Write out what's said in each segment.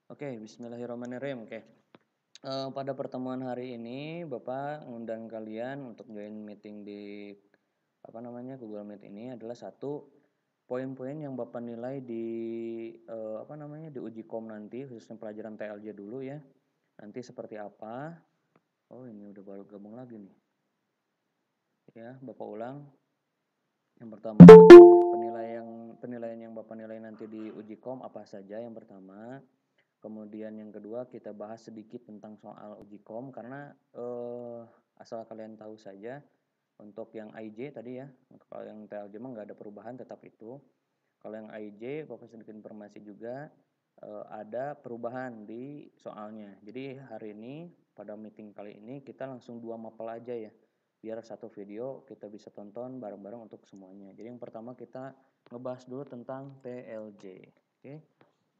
Oke, bismillahirrahmanirrahim. Oke. Pada pertemuan hari ini Bapak ngundang kalian untuk join meeting di Google Meet ini adalah satu poin-poin yang Bapak nilai di di uji kom nanti, khususnya pelajaran TLJ dulu ya. Nanti seperti apa? Oh, ini udah baru gabung lagi nih. Ya, Bapak ulang. Yang pertama, penilaian yang Bapak nilai nanti di uji kom apa saja yang pertama. Kemudian yang kedua kita bahas sedikit tentang soal uji kom karena asal kalian tahu saja untuk yang IJ tadi ya, kalau yang TLJ mah nggak ada perubahan tetap itu. Kalau yang IJ Bapak sedikit informasi juga ada perubahan di soalnya. Jadi hari ini pada meeting kali ini kita langsung 2 mapel aja ya. Biar satu video kita bisa tonton bareng-bareng untuk semuanya. Jadi yang pertama kita ngebahas dulu tentang TLJ. Oke.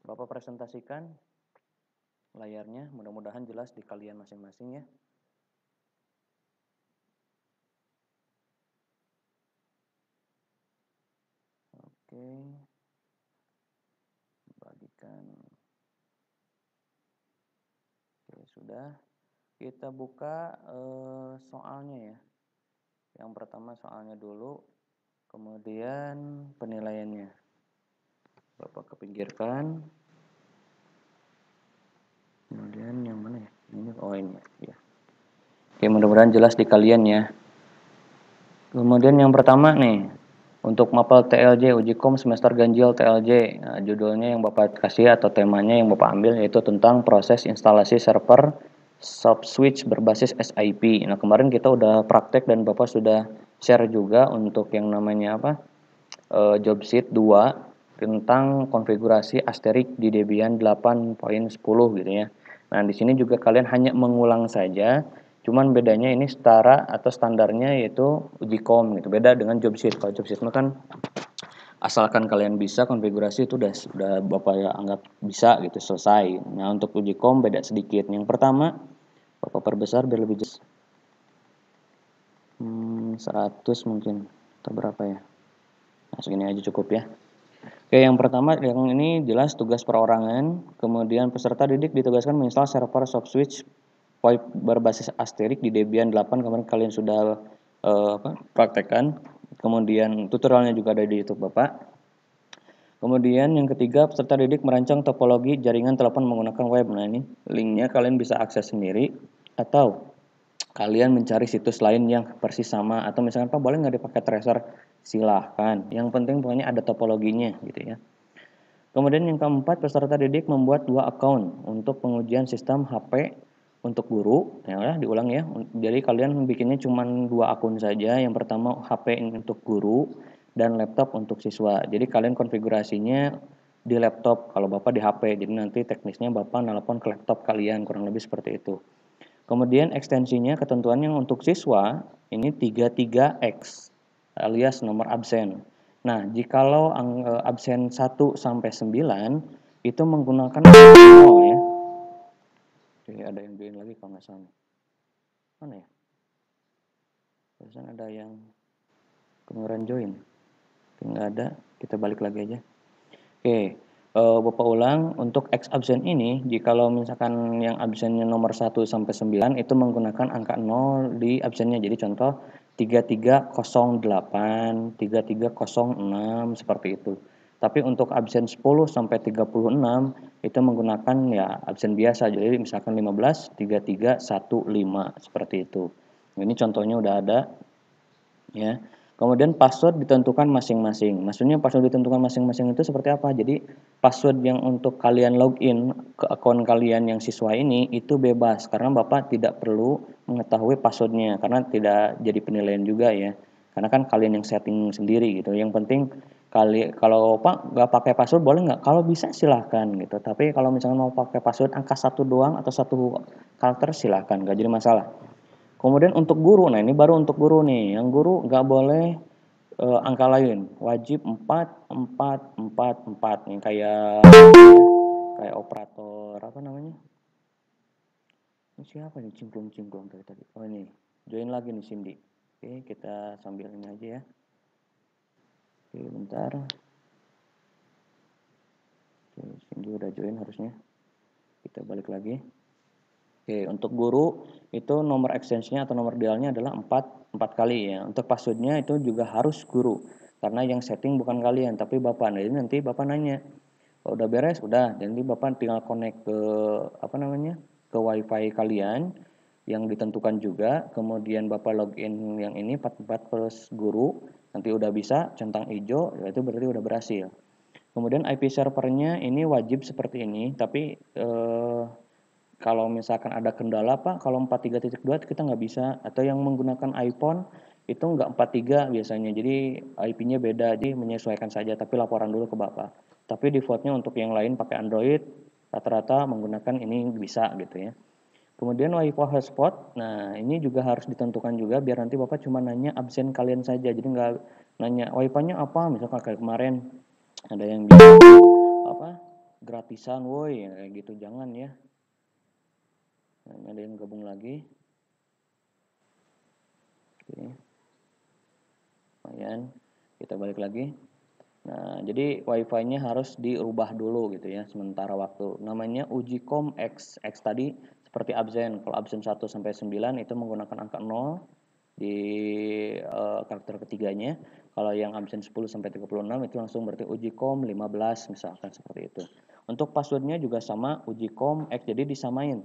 Bapak presentasikan layarnya, mudah-mudahan jelas di kalian masing-masing ya. Oke, bagikan. Oke, sudah. Kita buka soalnya ya. Yang pertama soalnya dulu, kemudian penilaiannya. Bapak kepinggirkan. Kemudian yang mana ya? Ini ini ya. Oke, mudah-mudahan jelas di kalian ya. Kemudian yang pertama nih, untuk mapel TLJ uji kom semester ganjil TLJ. Nah, judulnya yang Bapak kasih atau temanya yang Bapak ambil yaitu tentang proses instalasi server soft switch berbasis SIP. Nah, kemarin kita udah praktek dan Bapak sudah share juga untuk yang namanya job sheet 2 tentang konfigurasi Asterix di Debian 8.10 gitu ya. Nah, di sini juga kalian hanya mengulang saja. Cuman bedanya ini setara atau standarnya yaitu uji kom gitu. Beda dengan job sheet. Kalau job sheet mah kan asalkan kalian bisa konfigurasi itu udah Bapak ya anggap bisa gitu selesai. Nah, untuk uji kom beda sedikit. Yang pertama Bapak perbesar biar lebih jelas. 100 mungkin atau berapa ya? Nah, segini aja cukup ya. Oke, yang pertama yang ini jelas tugas perorangan. Kemudian peserta didik ditugaskan menginstal server soft switch VoIP berbasis Asterix di Debian 8 kemarin kalian sudah praktekkan. Kemudian tutorialnya juga ada di YouTube Bapak. Kemudian yang ketiga peserta didik merancang topologi jaringan telepon menggunakan web. Nah, ini linknya kalian bisa akses sendiri atau kalian mencari situs lain yang persis sama atau misalkan Pak boleh nggak dipakai tracer, silahkan. Yang penting pokoknya ada topologinya gitu ya. Kemudian yang keempat, peserta didik membuat 2 akun untuk pengujian sistem HP untuk guru. Ya, diulang ya. Jadi kalian bikinnya cuma 2 akun saja. Yang pertama HP untuk guru dan laptop untuk siswa. Jadi kalian konfigurasinya di laptop, kalau Bapak di HP. Jadi nanti teknisnya Bapak nelpon ke laptop kalian, kurang lebih seperti itu. Kemudian ekstensinya ketentuannya untuk siswa ini 33X alias nomor absen. Nah, jikalau absen 1 sampai 9 itu menggunakan 0 ya. Oke, ada yang join lagi kalau nggak salah. Mana ya? Barusan ada yang kemarin join. Oke, nggak ada, kita balik lagi aja. Oke, Bapak ulang untuk X absen ini jikalau misalkan yang absennya nomor 1 sampai 9 itu menggunakan angka 0 di absennya. Jadi contoh 3308, 3306 seperti itu. Tapi untuk absen 10 sampai 36 itu menggunakan ya absen biasa. Jadi misalkan 15 3315 seperti itu. Ini contohnya udah ada ya. Kemudian password ditentukan masing-masing. Maksudnya password ditentukan masing-masing itu seperti apa? Jadi password yang untuk kalian login ke akun kalian yang siswa ini itu bebas karena Bapak tidak perlu mengetahui passwordnya karena tidak jadi penilaian juga ya. Karena kan kalian yang setting sendiri gitu. Yang penting kalau Pak nggak pakai password boleh nggak? Kalau bisa silahkan gitu. Tapi kalau misalnya mau pakai password angka 1 doang atau 1 karakter silahkan, nggak jadi masalah. Kemudian untuk guru, nah ini baru untuk guru nih. Yang guru nggak boleh angka lain, wajib 4 4 4 4 nih kayak operator apa namanya? Ini siapa nih cingklung-cingklung tadi? Oh ini, join lagi nih Cindy. Oke, kita sambil ini aja ya. Oke, bentar. Oke, Cindy udah join harusnya. Kita balik lagi. Oke, untuk guru itu nomor extensionnya atau nomor dialnya adalah 4 kali ya. Untuk passwordnya itu juga harus guru. Karena yang setting bukan kalian, tapi Bapak. Nah, jadi nanti Bapak nanya, kalau udah beres, udah. Jadi Bapak tinggal connect ke apa namanya? Ke WiFi kalian yang ditentukan juga. Kemudian Bapak login yang ini 44 plus guru. Nanti udah bisa centang hijau, itu berarti udah berhasil. Kemudian IP servernya ini wajib seperti ini, tapi kalau misalkan ada kendala Pak, kalau 43.2 kita nggak bisa, atau yang menggunakan iPhone itu nggak 43 biasanya, jadi IP-nya beda, jadi menyesuaikan saja, tapi laporan dulu ke Bapak. Tapi defaultnya untuk yang lain pakai Android, rata-rata menggunakan ini bisa gitu ya. Kemudian Wi-Fi hotspot, nah ini juga harus ditentukan juga biar nanti Bapak cuma nanya absen kalian saja, jadi nggak nanya Wi-Fi-nya apa, misalkan kayak kemarin ada yang bilang apa gratisan, woi kayak gitu, jangan ya. Nah, ini ada yang gabung lagi. Oke. Lumayan. Kita balik lagi. Nah, jadi wifi-nya harus dirubah dulu gitu ya, sementara waktu. Namanya Ujikom X. X tadi seperti absen. Kalau absen 1 sampai 9 itu menggunakan angka 0 di karakter ketiganya. Kalau yang absen 10 sampai 36 itu langsung berarti Ujikom 15 misalkan seperti itu. Untuk passwordnya juga sama Ujikom X, jadi disamain.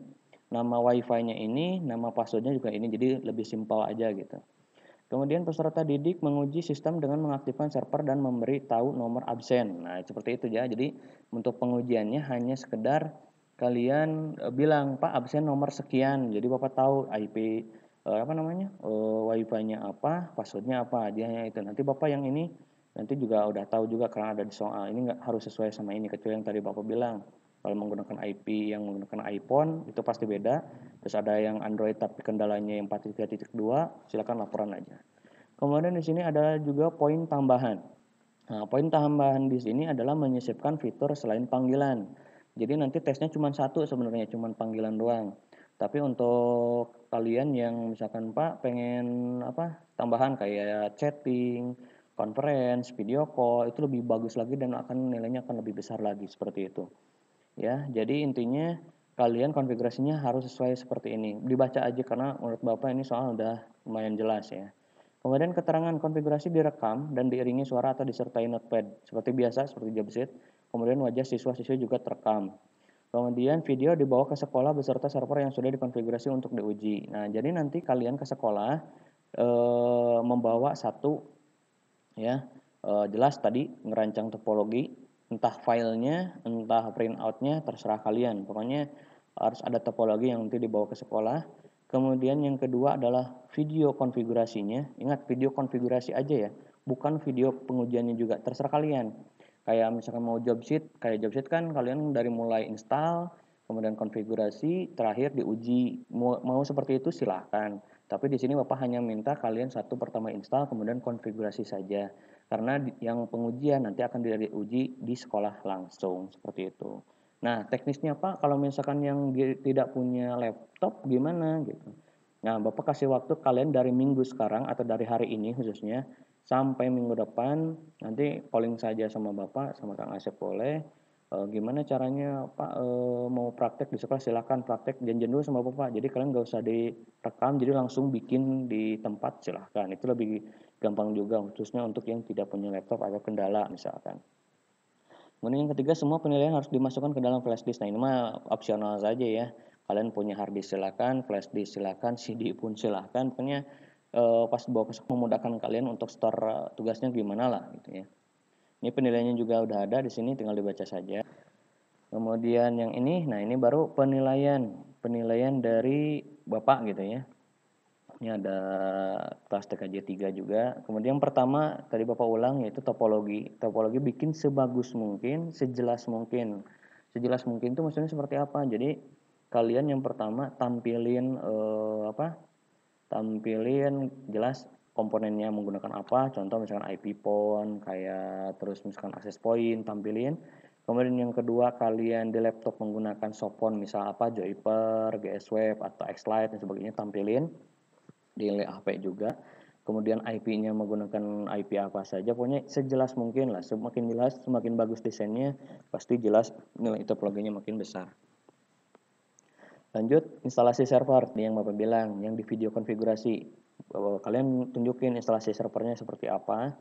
Nama wifi-nya ini, nama passwordnya juga ini, jadi lebih simpel aja gitu. Kemudian peserta didik menguji sistem dengan mengaktifkan server dan memberi tahu nomor absen. Nah, seperti itu ya. Jadi untuk pengujiannya hanya sekedar kalian bilang, Pak absen nomor sekian. Jadi Bapak tahu IP apa namanya? Wifi-nya apa, passwordnya apa, dia hanya itu. Nanti Bapak yang ini nanti juga udah tahu juga karena ada di soal. Ini nggak harus sesuai sama ini, kecuali yang tadi Bapak bilang. Kalau menggunakan IP yang menggunakan iPhone itu pasti beda. Terus ada yang Android tapi kendalanya yang 43.2, silakan laporan aja. Kemudian di sini ada juga poin tambahan. Nah, poin tambahan di sini adalah menyisipkan fitur selain panggilan. Jadi nanti tesnya cuma satu sebenarnya, cuma panggilan doang. Tapi untuk kalian yang misalkan Pak pengen apa tambahan kayak chatting, conference, video call itu lebih bagus lagi dan akan nilainya akan lebih besar lagi seperti itu. Ya, jadi intinya kalian konfigurasinya harus sesuai seperti ini. Dibaca aja karena menurut Bapak ini soal udah lumayan jelas ya. Kemudian keterangan konfigurasi direkam dan diiringi suara atau disertai notepad. Seperti biasa, seperti job sheet. Kemudian wajah siswa-siswi juga terekam. Kemudian video dibawa ke sekolah beserta server yang sudah dikonfigurasi untuk diuji. Nah, jadi nanti kalian ke sekolah membawa satu ya jelas tadi ngerancang topologi, entah filenya entah printoutnya terserah kalian, pokoknya harus ada topologi yang nanti dibawa ke sekolah. Kemudian yang kedua adalah video konfigurasinya, ingat video konfigurasi aja ya, bukan video pengujiannya juga, terserah kalian. Kayak misalkan mau job sheet, kayak job sheet kan kalian dari mulai install kemudian konfigurasi terakhir diuji, mau seperti itu silahkan. Tapi di sini Bapak hanya minta kalian satu pertama install kemudian konfigurasi saja. Karena yang pengujian nanti akan diuji di sekolah langsung seperti itu. Nah, teknisnya Pak kalau misalkan yang tidak punya laptop gimana gitu. Nah, Bapak kasih waktu kalian dari minggu sekarang atau dari hari ini khususnya sampai minggu depan nanti calling saja sama Bapak sama Kang Asep boleh. Gimana caranya Pak mau praktek di sekolah silahkan praktek janjian dulu sama Bapak. Jadi kalian nggak usah direkam, jadi langsung bikin di tempat silahkan. Itu lebih gampang juga khususnya untuk yang tidak punya laptop atau kendala misalkan. Kemudian yang ketiga semua penilaian harus dimasukkan ke dalam flash disk. Nah ini mah opsional saja ya. Kalian punya hard disk silakan, flash disk silakan, CD pun silakan. Pokoknya pas bawa ke sekolah memudahkan kalian untuk store tugasnya gimana lah gitu ya. Ini penilaiannya juga udah ada di sini, tinggal dibaca saja. Kemudian yang ini, nah ini baru penilaian dari Bapak gitu ya. Ini ada kelas TKJ 3 juga. Kemudian yang pertama tadi Bapak ulang yaitu topologi. Topologi bikin sebagus mungkin, sejelas mungkin. Sejelas mungkin itu maksudnya seperti apa? Jadi kalian yang pertama tampilin tampilin jelas komponennya menggunakan apa, contoh misalkan IP phone kayak terus misalkan access point tampilin. Kemudian yang kedua kalian di laptop menggunakan softphone misal apa Joyper, GS Web atau X-Lite dan sebagainya tampilin di HP juga. Kemudian IP-nya menggunakan IP apa saja, pokoknya sejelas mungkin lah. Semakin jelas, semakin bagus desainnya, pasti jelas nilai topologinya makin besar. Lanjut, instalasi server yang Bapak bilang, yang di video konfigurasi. Kalian tunjukin instalasi servernya seperti apa.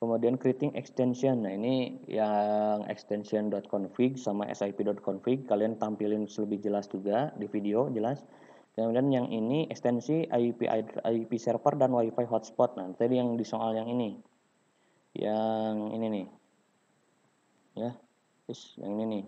Kemudian creating extension. Nah, ini yang extension.config sama sip.config kalian tampilin lebih jelas juga di video jelas. Kemudian yang ini ekstensi IP server dan WiFi hotspot. Nah, tadi yang di soal yang ini. Yang ini nih. Ya. Terus yang ini nih.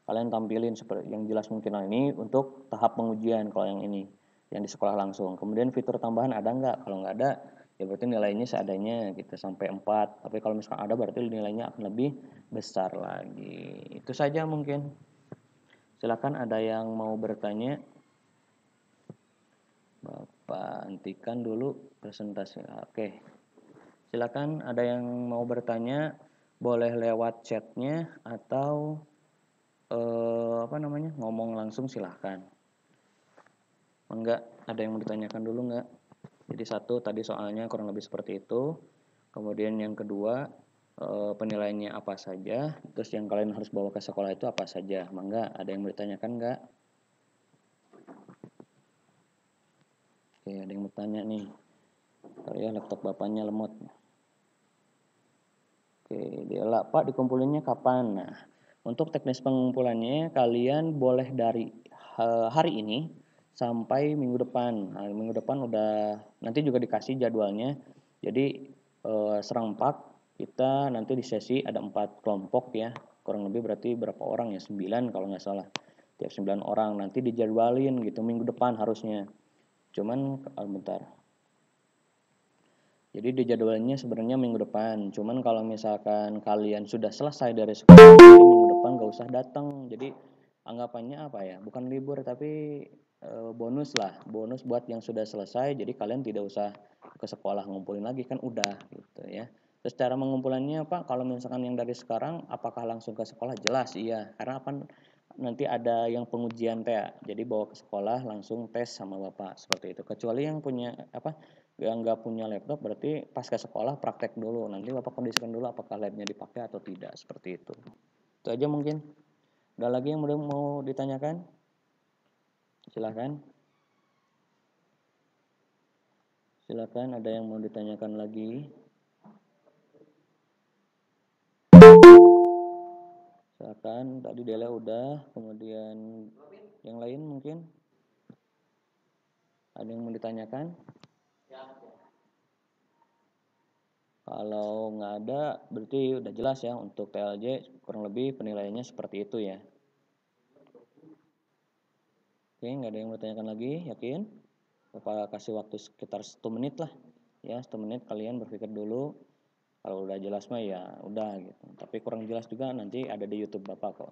Kalian tampilin seperti yang jelas mungkin. Nah, ini untuk tahap pengujian kalau yang ini. Yang di sekolah langsung. Kemudian fitur tambahan ada nggak? Kalau nggak ada, ya berarti nilainya seadanya gitu sampai 4. Tapi kalau misalkan ada berarti nilainya akan lebih besar lagi. Itu saja mungkin. Silakan ada yang mau bertanya. Bapak hentikan dulu presentasi. Oke. Silakan ada yang mau bertanya, boleh lewat chatnya atau ngomong langsung silahkan. Enggak, ada yang mau ditanyakan dulu enggak? Jadi satu tadi soalnya kurang lebih seperti itu. Kemudian yang kedua penilaiannya apa saja. Terus yang kalian harus bawa ke sekolah itu apa saja. Mangga, ada yang mau ditanyakan enggak? Oke, ada yang mau tanya nih. Ya laptop bapaknya lemot. Oke, dia Pak dikumpulinnya kapan? Nah, untuk teknis pengumpulannya kalian boleh dari hari ini sampai minggu depan. Nah, minggu depan udah nanti juga dikasih jadwalnya. Jadi serempak kita nanti di sesi ada 4 kelompok ya. Kurang lebih berarti berapa orang ya? 9 kalau nggak salah. Tiap 9 orang nanti dijadwalin gitu minggu depan harusnya. Cuman bentar. Jadi di jadwalnya sebenarnya minggu depan. Cuman kalau misalkan kalian sudah selesai dari sekolah, nanti minggu depan gak usah datang. Jadi anggapannya apa ya? Bukan libur tapi bonus lah. Bonus buat yang sudah selesai. Jadi kalian tidak usah ke sekolah ngumpulin lagi kan udah gitu ya. Terus cara mengumpulannya Pak, kalau misalkan yang dari sekarang apakah langsung ke sekolah? Jelas iya. Karena apa? Nanti ada yang pengujian teh. Jadi bawa ke sekolah langsung tes sama Bapak seperti itu. Kecuali yang punya yang nggak punya laptop berarti pas ke sekolah praktek dulu, nanti Bapak kondisikan dulu apakah labnya dipakai atau tidak, seperti itu aja mungkin. Ada lagi yang mau ditanyakan? Silakan ada yang mau ditanyakan lagi? Silakan, tadi Dela udah, kemudian yang lain mungkin ada yang mau ditanyakan? Kalau nggak ada, berarti udah jelas ya untuk TLJ kurang lebih penilaiannya seperti itu ya. Oke, nggak ada yang mau ditanyakan lagi, yakin? Bapak kasih waktu sekitar 1 menit lah. Ya, 1 menit kalian berpikir dulu. Kalau udah jelas mah ya udah gitu. Tapi kurang jelas juga nanti ada di YouTube Bapak kok.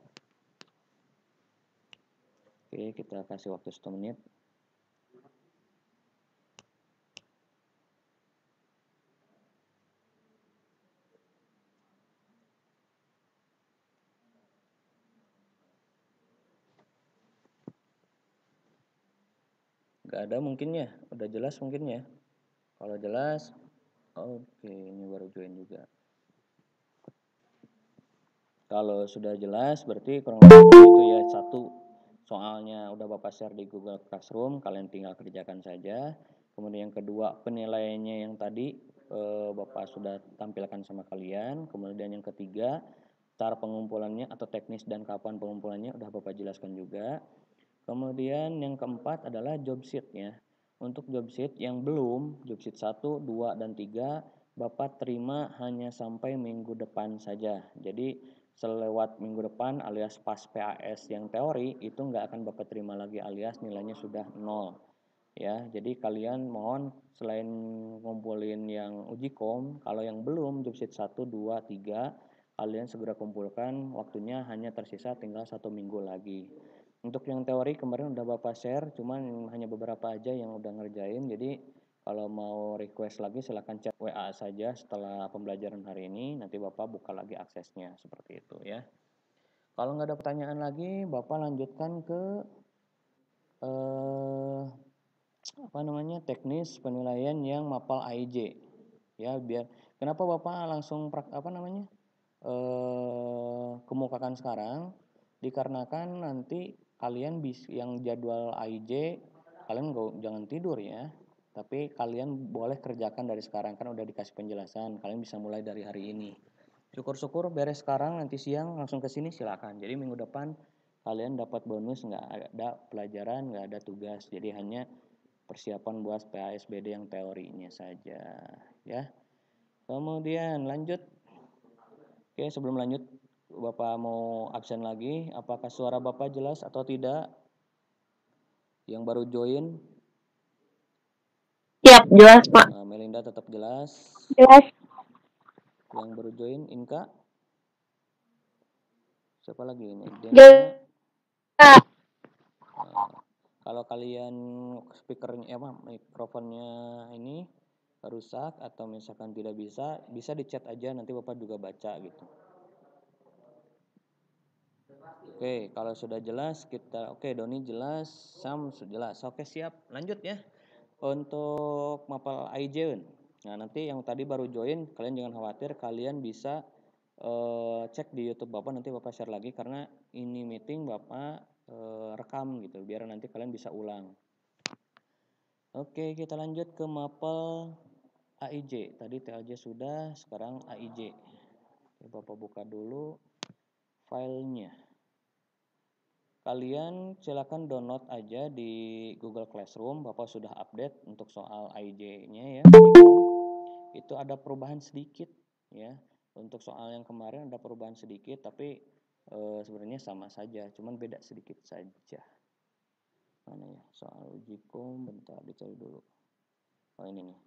Oke, kita kasih waktu 1 menit. Nggak ada mungkin ya, udah jelas mungkin ya. Kalau jelas, oke, ini baru join juga. Kalau sudah jelas berarti kurang lebih seperti itu ya. Satu, soalnya udah Bapak share di Google Classroom, kalian tinggal kerjakan saja. Kemudian yang kedua, penilaiannya yang tadi Bapak sudah tampilkan sama kalian. Kemudian yang ketiga, cara pengumpulannya atau teknis dan kapan pengumpulannya udah Bapak jelaskan juga. Kemudian yang keempat adalah job sheet-nya. Untuk job sheet yang belum, job sheet 1, 2, dan 3, Bapak terima hanya sampai minggu depan saja. Jadi selewat minggu depan alias pas PAS yang teori itu nggak akan Bapak terima lagi alias nilainya sudah 0. Ya, jadi kalian mohon selain ngumpulin yang uji kom, kalau yang belum job sheet 1, 2, 3, kalian segera kumpulkan, waktunya hanya tersisa tinggal 1 minggu lagi. Untuk yang teori kemarin udah Bapak share, cuman hanya beberapa aja yang udah ngerjain. Jadi kalau mau request lagi silahkan chat WA saja setelah pembelajaran hari ini. Nanti Bapak buka lagi aksesnya seperti itu ya. Kalau nggak ada pertanyaan lagi, Bapak lanjutkan ke teknis penilaian yang mapal AIJ. Ya biar kenapa Bapak langsung kemukakan sekarang? Dikarenakan nanti kalian yang jadwal AIJ, kalian jangan tidur ya. Tapi kalian boleh kerjakan dari sekarang, kan udah dikasih penjelasan. Kalian bisa mulai dari hari ini. Syukur-syukur beres sekarang, nanti siang langsung ke sini silakan. Jadi minggu depan kalian dapat bonus, nggak ada pelajaran, nggak ada tugas. Jadi hanya persiapan buat PASBD yang teorinya saja ya. Kemudian lanjut. Oke, sebelum lanjut, Bapak mau absen lagi. Apakah suara Bapak jelas atau tidak? Yang baru join? Siap, jelas Pak. Melinda tetap jelas. Jelas. Yang baru join, Inka. Siapa lagi ini? Jelas. Kalau kalian speakernya mikrofonnya ini rusak atau misalkan tidak bisa di chat aja, nanti Bapak juga baca gitu. Oke, kalau sudah jelas kita Doni jelas, Sam sudah jelas. Oke, siap. Lanjut ya. Untuk mapel AIJ. Nah, nanti yang tadi baru join, kalian jangan khawatir, kalian bisa cek di YouTube Bapak, nanti Bapak share lagi karena ini meeting Bapak rekam gitu, biar nanti kalian bisa ulang. Oke, kita lanjut ke mapel AIJ. Tadi TLJ sudah, sekarang AIJ. Oke, Bapak buka dulu filenya. Kalian silakan download aja di Google Classroom. Bapak sudah update untuk soal AIJ-nya ya. Itu ada perubahan sedikit ya. Untuk soal yang kemarin ada perubahan sedikit, tapi sebenarnya sama saja, cuman beda sedikit saja. Mana ya soal uji kom, bentar dicari dulu. Oh ini nih.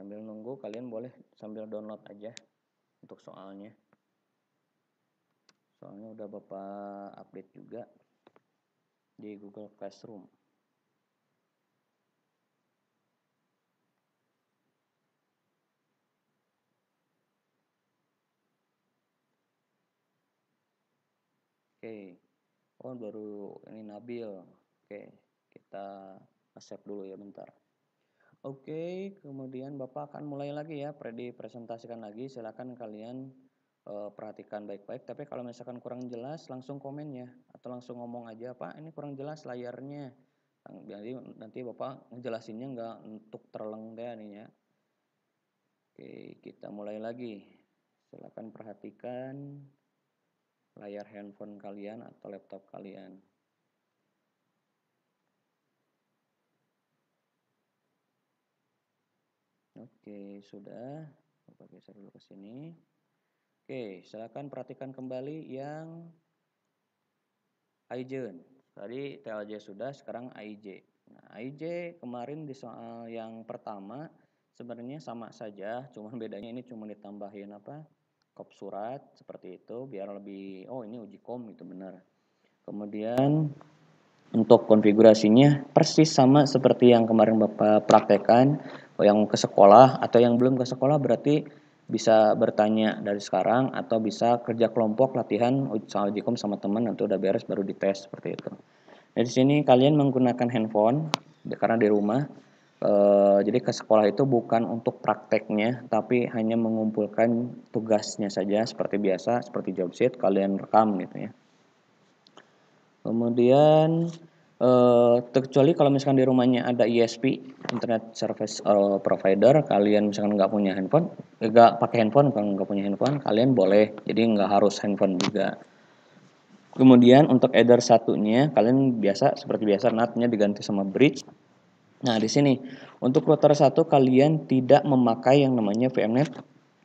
Sambil nunggu kalian boleh sambil download aja untuk soalnya. Soalnya udah Bapak update juga di Google Classroom. Oke. Oh baru ini Nabil. Oke, kita accept dulu ya bentar. Oke, kemudian Bapak akan mulai lagi ya, presentasikan lagi. Silakan kalian perhatikan baik-baik. Tapi kalau misalkan kurang jelas, langsung komen ya, atau langsung ngomong aja, Pak ini kurang jelas layarnya. Jadi nanti Bapak ngejelasinnya nggak untuk terlengah nih ya. Oke, kita mulai lagi. Silakan perhatikan layar handphone kalian atau laptop kalian. Oke, sudah. Bapak geser dulu ke sini. Oke, silakan perhatikan kembali yang AIJ. Tadi TLJ sudah, sekarang AIJ. Nah, AIJ kemarin di soal yang pertama sebenarnya sama saja, cuman bedanya ini cuma ditambahin kop surat seperti itu biar lebih ini uji kom gitu benar. Kemudian untuk konfigurasinya persis sama seperti yang kemarin Bapak praktekkan. Yang ke sekolah atau yang belum ke sekolah berarti bisa bertanya dari sekarang atau bisa kerja kelompok latihan soal uji kom sama teman, nanti udah beres baru dites seperti itu. Nah, di sini kalian menggunakan handphone karena di rumah. Jadi ke sekolah itu bukan untuk prakteknya, tapi hanya mengumpulkan tugasnya saja seperti biasa, seperti job sheet kalian rekam gitu ya. Kemudian terkecuali kalau misalkan di rumahnya ada ISP, Internet Service Provider, kalian misalkan nggak punya handphone, nggak pakai handphone, kalau nggak punya handphone, kalian boleh, jadi nggak harus handphone juga. Kemudian untuk header satunya, kalian seperti biasa NAT-nya diganti sama bridge. Nah di sini untuk router 1 kalian tidak memakai yang namanya VMnet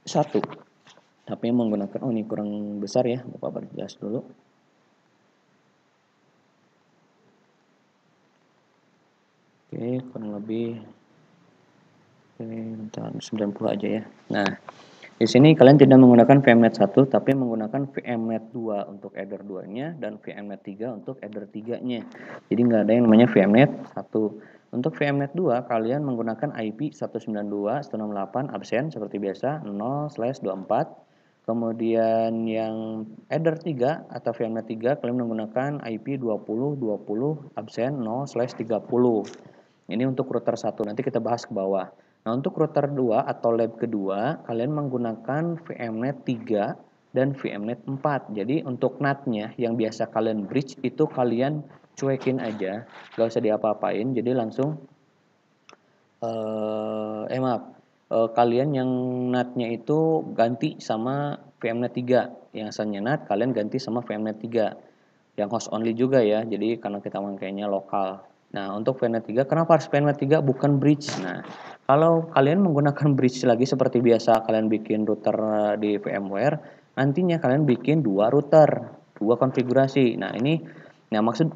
1, tapi menggunakan ini kurang besar ya, Bapak perjelas dulu. Oke, kurang lebih 90 aja ya. Nah, di sini kalian tidak menggunakan VMnet 1 tapi menggunakan VMnet 2 untuk header 2-nya dan VMnet 3 untuk header 3-nya. Jadi nggak ada yang namanya VMnet 1. Untuk VMnet 2 kalian menggunakan IP 192.168 absen seperti biasa 0/24. Kemudian yang header 3 atau VMnet 3 kalian menggunakan IP 20.20 absen 0/30. Ini untuk router 1, nanti kita bahas ke bawah. Nah, untuk router 2 atau lab kedua, kalian menggunakan VMnet 3 dan VMnet 4. Jadi untuk NAT-nya yang biasa kalian bridge itu kalian cuekin aja, gak usah diapa-apain. Jadi langsung kalian yang NAT-nya itu ganti sama VMnet 3. Yang asalnya NAT kalian ganti sama VMnet 3. Yang host only juga ya. Jadi karena kita makainya lokal. Nah, untuk VMnet 3, kenapa harus VMnet 3 bukan bridge? Nah, kalau kalian menggunakan bridge lagi seperti biasa kalian bikin router di VMware, nantinya kalian bikin dua router, dua konfigurasi. Nah, maksud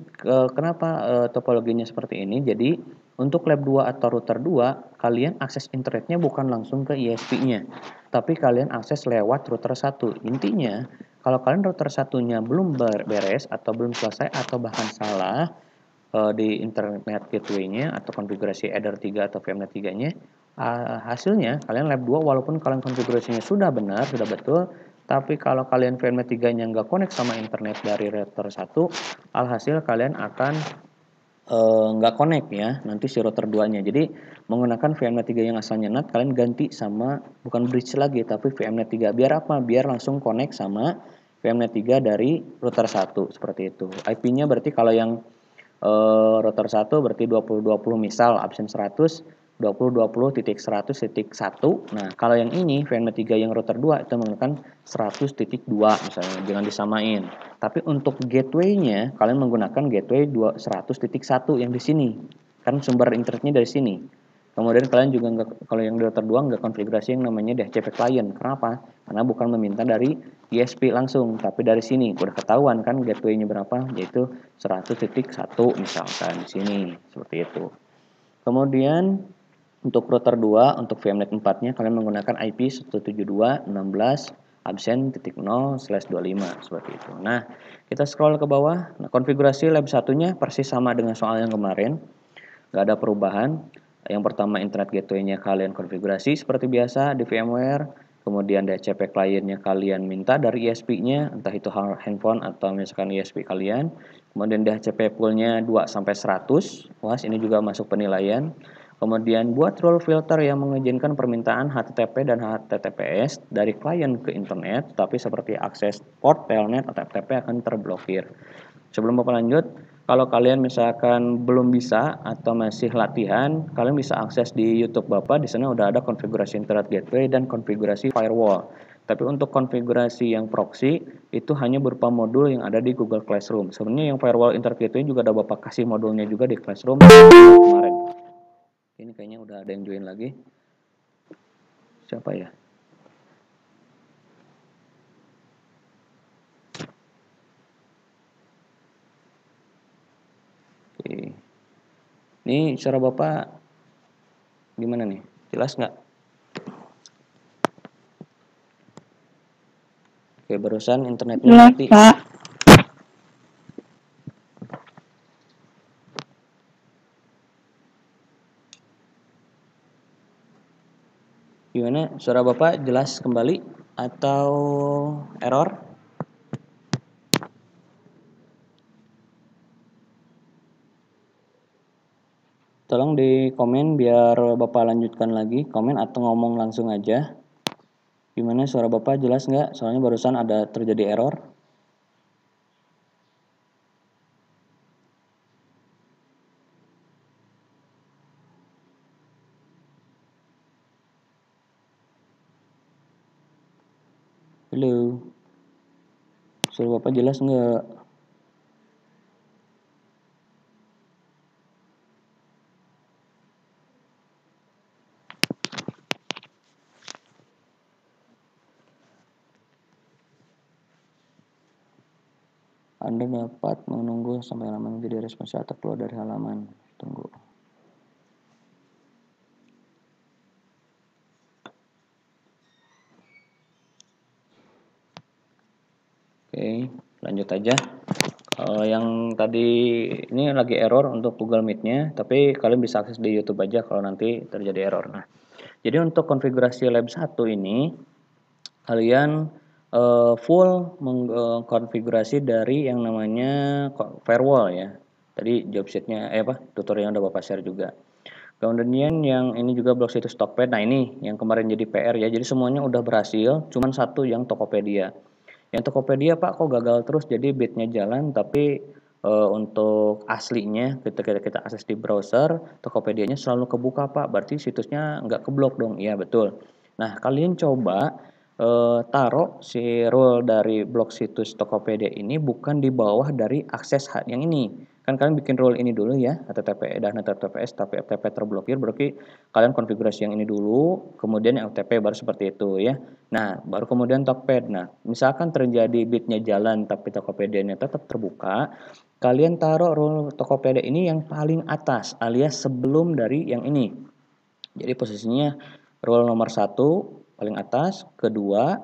kenapa topologinya seperti ini? Jadi, untuk lab 2 atau router 2, kalian akses internetnya bukan langsung ke ISP-nya, tapi kalian akses lewat router 1. Intinya, kalau kalian router satunya belum beres atau belum selesai atau bahkan salah di internet gateway-nya atau konfigurasi Ether 3 atau VMnet 3-nya, hasilnya kalian lab 2 walaupun kalian konfigurasinya sudah benar, sudah betul, tapi kalau kalian VMnet 3-nya nggak connect sama internet dari router 1, alhasil kalian akan nggak connect ya nanti si router 2-nya. Jadi menggunakan VMnet 3 yang asalnya NAT kalian ganti sama bukan bridge lagi tapi VMnet 3. Biar apa? Biar langsung connect sama VMnet 3 dari router 1 seperti itu. IP-nya berarti kalau yang router 1 berarti 2020 misal absen 100 20.20.100.1. Nah, kalau yang ini VMnet 3 yang router 2 itu menggunakan 100.2 misalnya, jangan disamain. Tapi untuk gateway-nya kalian menggunakan gateway 100.1 yang di sini. Kan sumber internetnya dari sini. Kemudian kalian juga kalau yang di router 2 nggak konfigurasi yang namanya DHCP client. Kenapa? Karena bukan meminta dari ISP langsung, tapi dari sini. Udah ketahuan kan gateway-nya berapa? Yaitu 100.1 misalkan di sini, seperti itu. Kemudian untuk router 2, untuk VMnet 4-nya kalian menggunakan IP 172.16 absen.0/25 seperti itu. Nah, kita scroll ke bawah. Nah, konfigurasi lab satunya persis sama dengan soal yang kemarin. Nggak ada perubahan. Yang pertama internet gateway-nya kalian konfigurasi seperti biasa di VMware. Kemudian DHCP client-nya kalian minta dari ISP-nya, entah itu handphone atau misalkan ISP kalian. Kemudian DHCP pool-nya 2 sampai 100. Was, ini juga masuk penilaian. Kemudian buat rule filter yang mengizinkan permintaan HTTP dan HTTPS dari klien ke internet, tapi seperti akses port, telnet, atau FTP akan terblokir. Sebelum Bapak lanjut, kalau kalian misalkan belum bisa atau masih latihan, kalian bisa akses di YouTube Bapak. Di sana udah ada konfigurasi internet gateway dan konfigurasi firewall. Tapi untuk konfigurasi yang proxy itu hanya berupa modul yang ada di Google Classroom. Sebenarnya yang firewall internet gateway juga ada Bapak kasih modulnya juga di Classroom kemarin. Ini kayaknya udah ada yang join lagi. Siapa ya? Oke. Ini suara Bapak gimana nih? Jelas nggak? Oke, barusan internetnya mati. Pak. Gimana? Suara Bapak jelas kembali atau error? Tolong di komen biar Bapak lanjutkan lagi komen atau ngomong langsung aja. Gimana suara Bapak jelas nggak? Soalnya barusan ada terjadi error. Halo. Suara Bapak jelas nggak? Anda dapat menunggu sampai halaman menjadi respons atau keluar dari halaman. Tunggu. Oke, lanjut aja. Yang tadi ini lagi error untuk Google Meet-nya, tapi kalian bisa akses di YouTube aja kalau nanti terjadi error. Nah, jadi untuk konfigurasi lab 1 ini kalian full mengkonfigurasi dari yang namanya firewall ya. Tadi job sheet-nya tutorial yang udah Bapak share juga. Kemudian yang ini juga blog situs Tokped. Nah, ini yang kemarin jadi PR ya. Jadi semuanya udah berhasil, cuman satu yang Tokopedia. Yang Tokopedia Pak kok gagal terus, jadi bitnya jalan tapi untuk aslinya ketika kita akses di browser, Tokopedianya selalu kebuka Pak. Berarti situsnya nggak keblok dong. Iya betul. Nah, kalian coba taruh si rule dari blok situs Tokopedia ini bukan di bawah dari akses yang ini. Kan kalian bikin rule ini dulu ya, HTTP dan HTTPS tapi FTP terblokir, berarti kalian konfigurasi yang ini dulu, kemudian yang FTP baru seperti itu ya. Nah, baru kemudian Tokped. Nah, misalkan terjadi bitnya jalan tapi Tokopedia-nya tetap terbuka, kalian taruh rule Tokopedia ini yang paling atas alias sebelum dari yang ini. Jadi posisinya rule nomor 1 paling atas, kedua,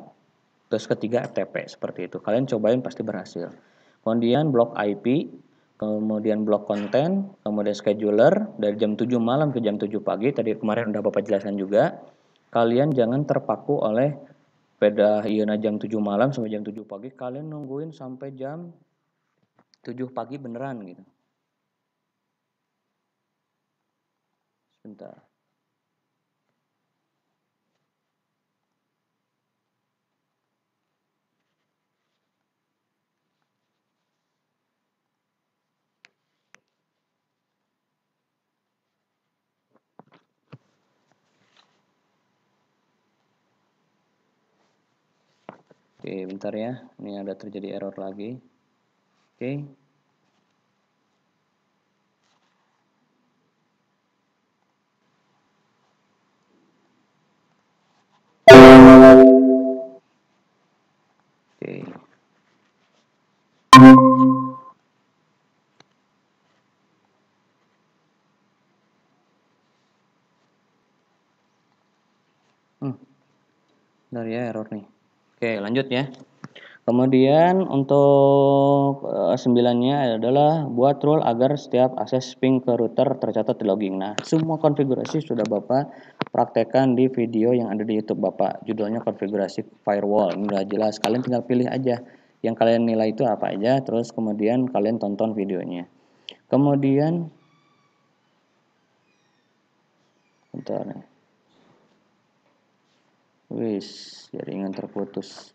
terus ketiga FTP seperti itu. Kalian cobain pasti berhasil. Kemudian blok IP, kemudian blok konten, kemudian scheduler dari jam 7 malam ke jam 7 pagi. Tadi kemarin udah Bapak jelaskan juga. Kalian jangan terpaku oleh pada iana jam 7 malam sampai jam 7 pagi. Kalian nungguin sampai jam 7 pagi beneran gitu. Sebentar. Oke, bentar ya. Ini ada terjadi error lagi. Oke. Oke. Bentar ya error nih. Oke, lanjut ya. Kemudian untuk 9-nya adalah buat rule agar setiap akses ping ke router tercatat di logging. Nah, semua konfigurasi sudah Bapak praktekkan di video yang ada di YouTube Bapak. Judulnya konfigurasi firewall. Ini udah jelas. Kalian tinggal pilih aja yang kalian nilai itu apa aja, terus kemudian kalian tonton videonya. Kemudian bentar nih. Wis, jaringan terputus.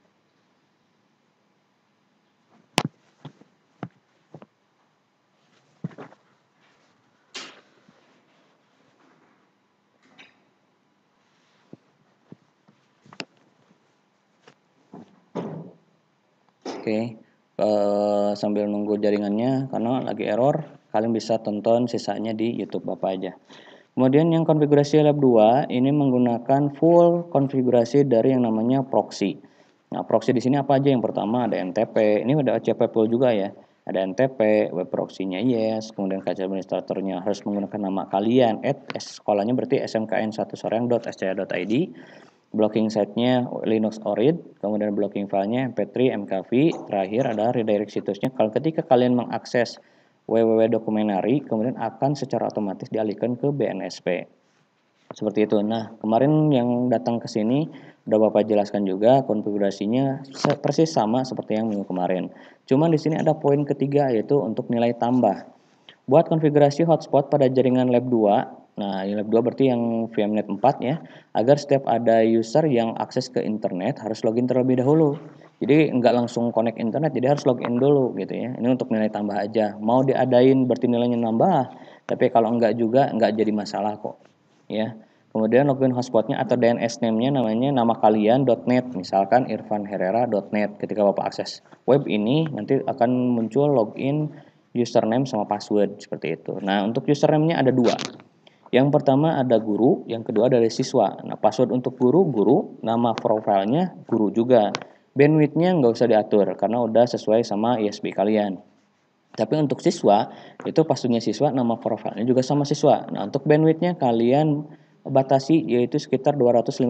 Oke, sambil nunggu jaringannya karena lagi error, kalian bisa tonton sisanya di YouTube Bapak aja. Kemudian yang konfigurasi lab 2 ini menggunakan full konfigurasi dari yang namanya proxy. Nah, proxy di sini apa aja? Yang pertama ada NTP, ini ada CP pool juga ya. Ada NTP, web proxy-nya yes, kemudian kaca administratornya harus menggunakan nama kalian, sekolahnya berarti smkn1soreng.sca.id. Blocking site-nya Linux Orid, kemudian blocking filenya MP3, MKV, terakhir ada redirect situsnya. Kalau ketika kalian mengakses www.documentary, kemudian akan secara otomatis dialihkan ke BNSP. Seperti itu. Nah, kemarin yang datang ke sini udah Bapak jelaskan juga konfigurasinya persis sama seperti yang minggu kemarin. Cuman di sini ada poin ketiga yaitu untuk nilai tambah. Buat konfigurasi hotspot pada jaringan lab 2, nah lab 2 berarti yang VMnet 4 ya, agar setiap ada user yang akses ke internet harus login terlebih dahulu. Jadi nggak langsung connect internet, jadi harus login dulu gitu ya. Ini untuk nilai tambah aja. Mau diadain berarti nilainya nambah, tapi kalau enggak juga nggak jadi masalah kok. Ya. Kemudian login hotspotnya atau DNS name-nya namanya nama kalian .net, misalkan irfanherrera.net. Ketika Bapak akses web ini nanti akan muncul login username sama password seperti itu. Nah, untuk username-nya ada dua. Yang pertama ada guru, yang kedua dari siswa. Nah, password untuk guru, nama profilnya guru juga. Bandwidth-nya nggak usah diatur karena udah sesuai sama ISP kalian. Tapi untuk siswa, itu passwordnya siswa, nama profilnya juga sama siswa. Nah, untuk bandwidth-nya kalian batasi yaitu sekitar 256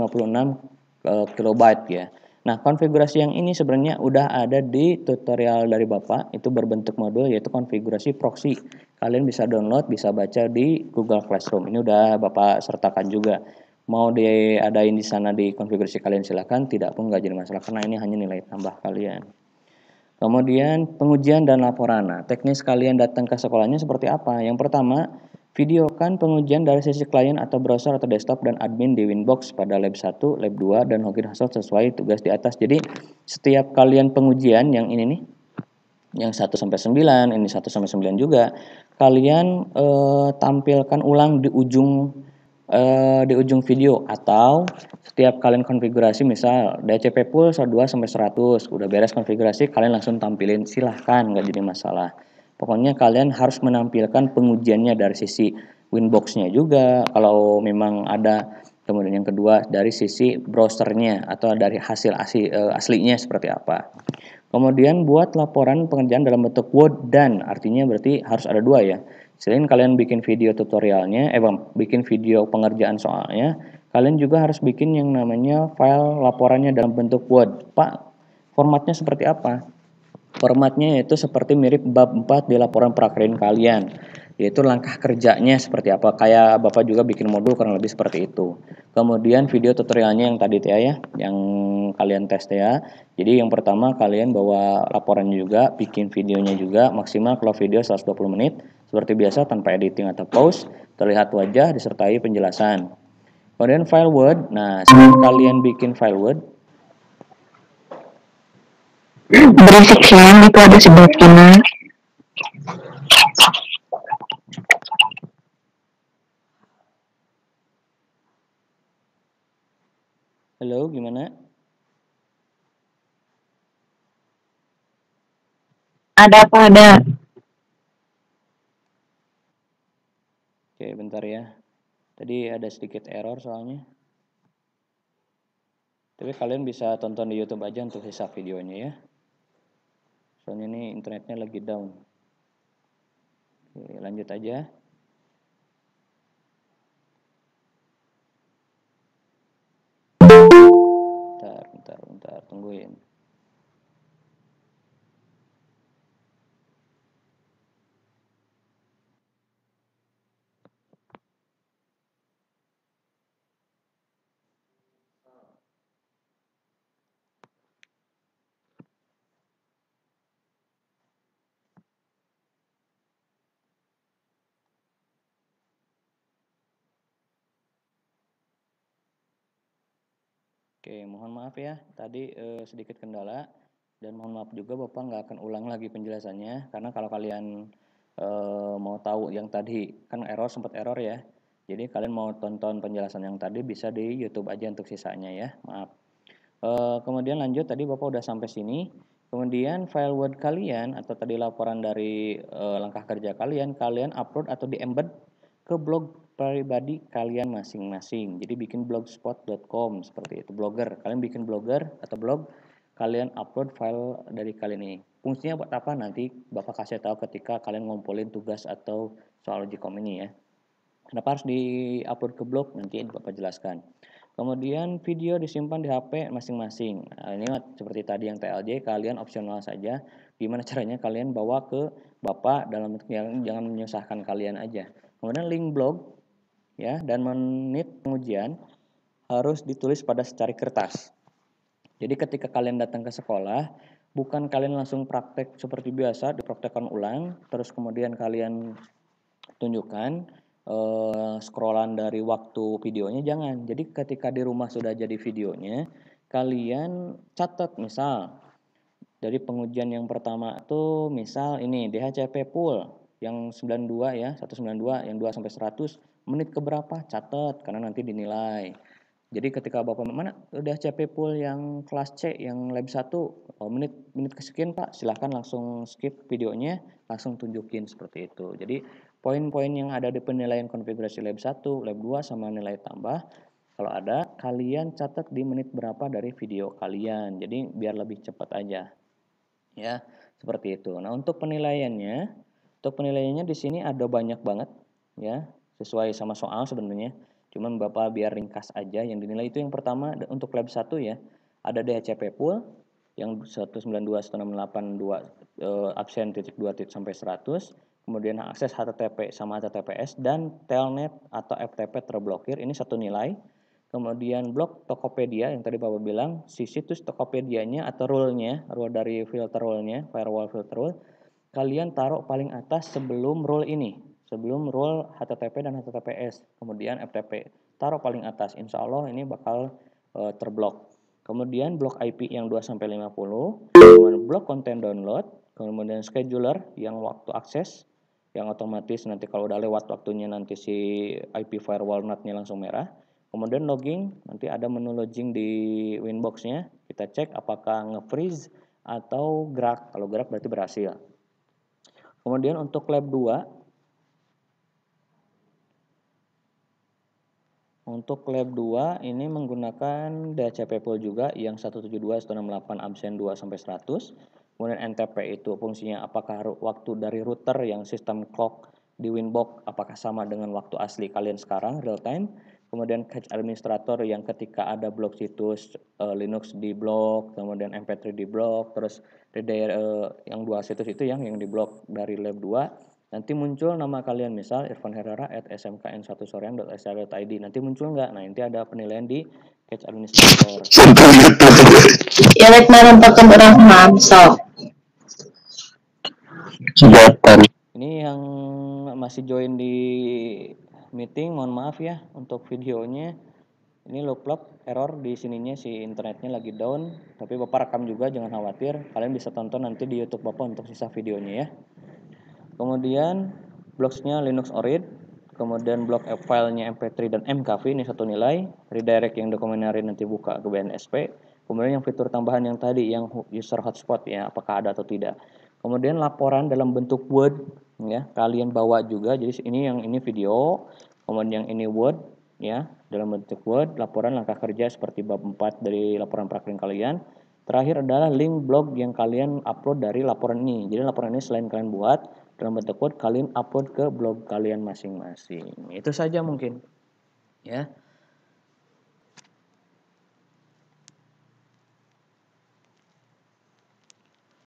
kilobyte ya. Nah, konfigurasi yang ini sebenarnya udah ada di tutorial dari Bapak, itu berbentuk modul yaitu konfigurasi proxy. Kalian bisa download, bisa baca di Google Classroom. Ini udah Bapak sertakan juga. Mau diadain di sana di konfigurasi kalian silakan, tidak pun nggak jadi masalah karena ini hanya nilai tambah kalian. Kemudian pengujian dan laporan. Nah, teknis kalian datang ke sekolahnya seperti apa? Yang pertama, Videokan pengujian dari sisi klien atau browser atau desktop dan admin di Winbox pada lab 1, lab 2, dan login hasil sesuai tugas di atas. Jadi setiap kalian pengujian yang ini nih, yang 1 sampai 9, ini 1 sampai 9 juga, kalian tampilkan ulang di ujung video, atau setiap kalian konfigurasi, misal DHCP pool 2 sampai 100, udah beres konfigurasi, kalian langsung tampilin, silahkan, nggak jadi masalah. Pokoknya kalian harus menampilkan pengujiannya dari sisi Winbox-nya juga, kalau memang ada. Kemudian yang kedua dari sisi browsernya atau dari hasil aslinya seperti apa. Kemudian buat laporan pengerjaan dalam bentuk Word dan, artinya berarti harus ada dua ya. Selain kalian bikin video tutorialnya, bikin video pengerjaan soalnya, kalian juga harus bikin yang namanya file laporannya dalam bentuk Word. Pak, formatnya seperti apa? Formatnya itu seperti mirip bab 4 di laporan prakerin kalian, yaitu langkah kerjanya seperti apa. Kayak Bapak juga bikin modul kurang lebih seperti itu. Kemudian video tutorialnya yang tadi ya, yang kalian tes ya. Jadi yang pertama kalian bawa laporannya juga, bikin videonya juga, maksimal kalau video 120 menit, seperti biasa tanpa editing atau pause, terlihat wajah disertai penjelasan. Kemudian file Word, nah sebelum kalian bikin file Word, berisik sayang, itu ada sebelah kanan. halo gimana? Ada apa ada? Oke bentar ya, tadi ada sedikit error soalnya. Tapi kalian bisa tonton di YouTube aja untuk sisa videonya ya. Soalnya ini internetnya lagi down. Oke, lanjut aja. Bentar, tungguin. Oke, mohon maaf ya, tadi sedikit kendala, dan mohon maaf juga Bapak nggak akan ulang lagi penjelasannya, karena kalau kalian mau tahu yang tadi, kan sempat error ya, jadi kalian mau tonton penjelasan yang tadi bisa di YouTube aja untuk sisanya ya, maaf. Kemudian lanjut, tadi Bapak udah sampai sini, kemudian file Word kalian, atau tadi laporan dari langkah kerja kalian upload atau di-embed ke blog pribadi kalian masing-masing. Jadi bikin blogspot.com seperti itu, blogger. Kalian bikin blogger atau blog, kalian upload file dari kalian ini. Fungsinya buat apa nanti Bapak kasih tahu ketika kalian ngumpulin tugas atau soal Logicom ini ya. Kenapa harus di-upload ke blog? Nanti Bapak jelaskan. Kemudian video disimpan di HP masing-masing. Nah, ini seperti tadi yang TLJ, kalian opsional saja. Gimana caranya kalian bawa ke Bapak dalam bentuk yang jangan menyusahkan kalian aja. Kemudian link blog ya, dan menit pengujian harus ditulis pada secari kertas. Jadi ketika kalian datang ke sekolah, bukan kalian langsung praktek seperti biasa, dipraktekkan ulang, terus kemudian kalian tunjukkan scrollan dari waktu videonya, jangan. Jadi ketika di rumah sudah jadi videonya, kalian catat, misal dari pengujian yang pertama tuh, misal ini DHCP pool yang 92 ya, 192, yang 2 sampai 100, menit keberapa? Catat, karena nanti dinilai. Jadi ketika Bapak mana udah CP pool yang kelas C yang lab 1, menit kesekian Pak, silahkan langsung skip videonya, langsung tunjukin seperti itu. Jadi poin-poin yang ada di penilaian konfigurasi lab 1, lab 2 sama nilai tambah, kalau ada kalian catat di menit berapa dari video kalian. Jadi biar lebih cepat aja. Ya, seperti itu. Nah, untuk penilaiannya di sini ada banyak banget ya, sesuai sama soal sebenarnya. Cuman Bapak biar ringkas aja, yang dinilai itu yang pertama untuk lab 1 ya, ada DHCP pool yang 192, 168, absen titik 2 titik sampai 100, kemudian akses HTTP sama HTTPS, dan telnet atau FTP terblokir, ini satu nilai. Kemudian blok Tokopedia yang tadi Bapak bilang, si situs Tokopedianya atau rule dari filter rule-nya, firewall filter rule, kalian taruh paling atas sebelum rule ini. sebelum rule HTTP dan HTTPS, kemudian FTP. Taruh paling atas, insya Allah ini bakal terblok. Kemudian blok IP yang 2-50, kemudian blok konten download, kemudian scheduler yang waktu akses, yang otomatis nanti kalau udah lewat waktunya nanti si IP firewall NAT-nya langsung merah. Kemudian logging, nanti ada menu logging di Winbox-nya, kita cek apakah nge-freeze atau gerak. Kalau gerak berarti berhasil. Kemudian untuk lab 2, ini menggunakan DHCP pool juga yang 172.168 absen 2 sampai 100. Kemudian NTP itu fungsinya apakah waktu dari router yang sistem clock di Winbox apakah sama dengan waktu asli kalian sekarang real time. Kemudian cache administrator yang ketika ada blok situs Linux di blok, kemudian MP3 di blok, terus yang 2 situs itu yang di blok dari lab 2. Nanti muncul nama kalian, misal Irfan Herrera @smkn1soreang.ac.id. Nanti muncul nggak? Nah, nanti ada penilaian di cache administrator. Ya, like menampakkan orang mamsal. Ini yang masih join di meeting, mohon maaf ya untuk videonya. Ini looplop error di sininya, si internetnya lagi down, tapi Bapak rekam juga, jangan khawatir. Kalian bisa tonton nanti di YouTube Bapak untuk sisa videonya ya. Kemudian blocksnya Linux Orid, kemudian blok filenya MP3 dan MKV, ini satu nilai. Redirect yang dokumenari nanti buka ke BNSP. Kemudian yang fitur tambahan yang tadi, yang user hotspot ya, apakah ada atau tidak. Kemudian laporan dalam bentuk Word ya, kalian bawa juga. Jadi ini video, kemudian yang ini Word ya, dalam bentuk Word, laporan langkah kerja seperti bab 4 dari laporan praktek kalian. Terakhir adalah link blog yang kalian upload dari laporan ini. Jadi laporan ini selain kalian buat dalam bentuk Word, kalian upload ke blog kalian masing-masing. Itu saja mungkin ya.